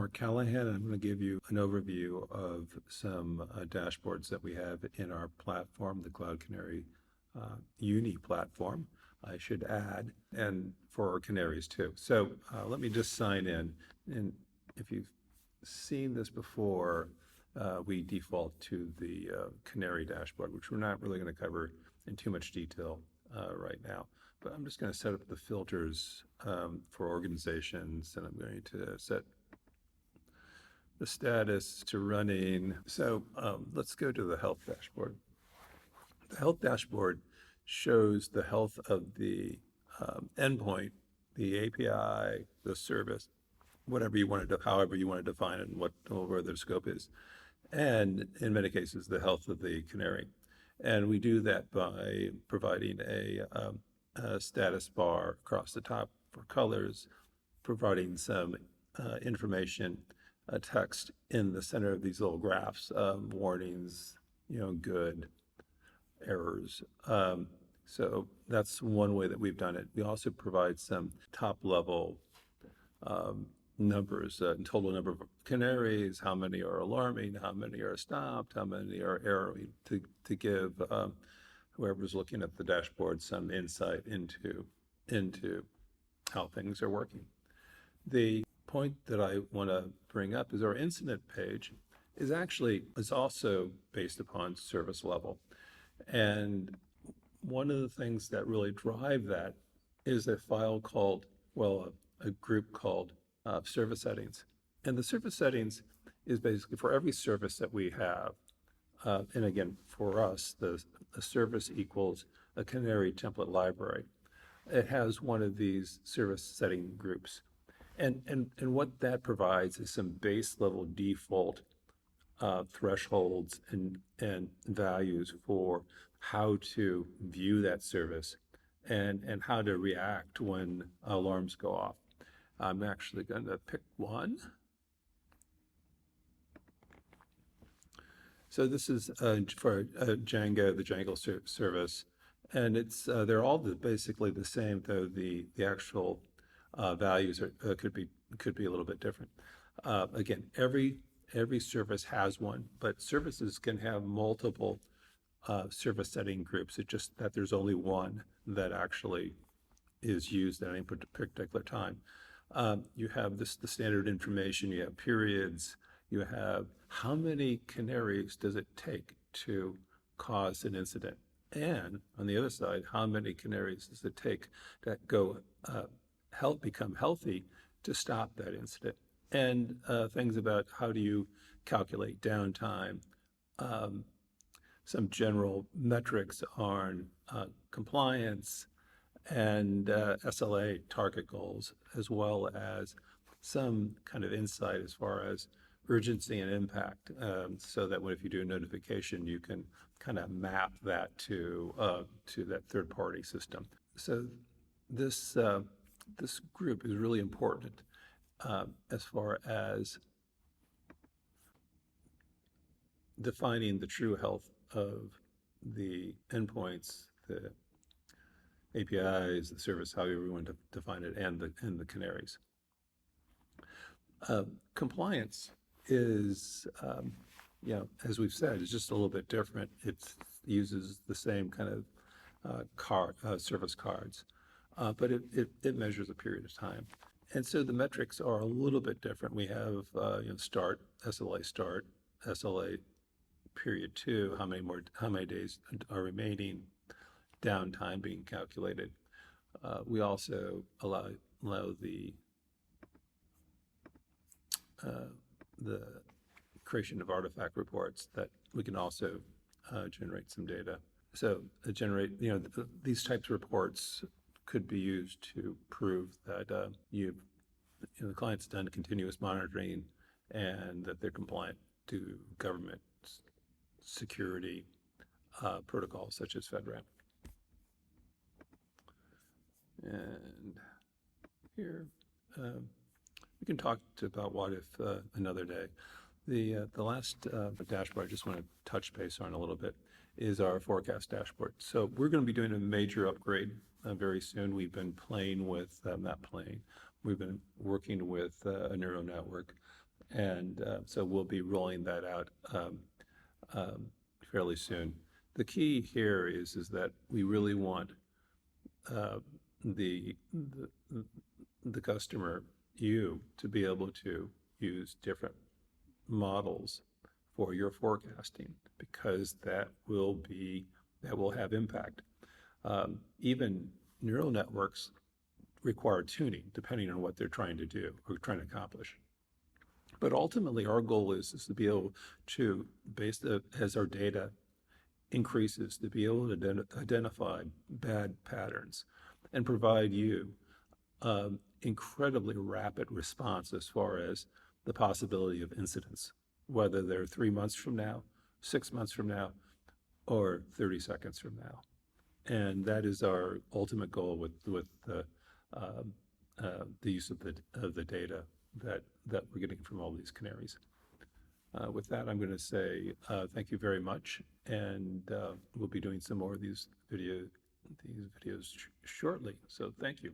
Mark Callahan, and I'm going to give you an overview of some dashboards that we have in our platform, the Cloud Canary Uni platform, I should add, and for our Canaries too. So let me just sign in. And if you've seen this before, we default to the Canary dashboard, which we're not really going to cover in too much detail right now. But I'm just going to set up the filters for organizations, and I'm going to set the status to running. So let's go to the health dashboard. The health dashboard shows the health of the endpoint, the API, the service, whatever you want to do, however you want to define it, and where their scope is, and in many cases the health of the canary. And we do that by providing a status bar across the top for colors, providing some information, text in the center of these little graphs, warnings, good, errors. So that's one way that we've done it. We also provide some top level numbers, total number of canaries, how many are alarming, how many are stopped, how many are erroring, to give whoever's looking at the dashboard some insight into how things are working. The point that I want to bring up is our incident page is also based upon service level. And one of the things that really drive that is a file called, a group called service settings. And the service settings is basically for every service that we have. And again, for us, the service equals a Canary template library. It has one of these service setting groups. And what that provides is some base level default thresholds and values for how to view that service and how to react when alarms go off. I'm actually going to pick one. So this is for Django, the Django service, and they're all basically the same, though the actual values could be a little bit different. Again, every service has one, but services can have multiple service setting groups. It's just that there's only one that actually is used at any particular time. You have the standard information, you have periods, you have how many canaries does it take to cause an incident? And on the other side, how many canaries does it take to become healthy to stop that incident? And things about how do you calculate downtime. Some general metrics on compliance and SLA target goals, as well as some kind of insight as far as urgency and impact, so that if you do a notification, you can kind of map that to that third-party system. So this group is really important as far as defining the true health of the endpoints, the APIs, the service, however you want to define it, and the canaries. Compliance is, as we've said, is just a little bit different. It uses the same kind of service cards, but it measures a period of time. And so the metrics are a little bit different. We have start, SLA period 2, how many days are remaining, downtime being calculated. We also allow the creation of artifact reports that we can also generate some data. So these types of reports could be used to prove that the client's done continuous monitoring and that they're compliant to government security protocols such as FedRAMP. And here we can talk about what if another day. The last dashboard I just want to touch base on a little bit is our forecast dashboard. So we're going to be doing a major upgrade very soon. We've been playing with, we've been working with a neural network And so we'll be rolling that out fairly soon. The key here is that we really want uh, the, the the customer, you, to be able to use different models for your forecasting because that will have impact. Even neural networks require tuning depending on what they're trying to do or trying to accomplish. But ultimately, our goal is to be able to, as our data increases, to be able to identify bad patterns and provide you incredibly rapid response as far as the possibility of incidents, whether they're 3 months from now, 6 months from now, or 30 seconds from now. And that is our ultimate goal with the use of the data that we're getting from all these canaries. With that, I'm going to say thank you very much, and we'll be doing some more of these videos shortly. So thank you.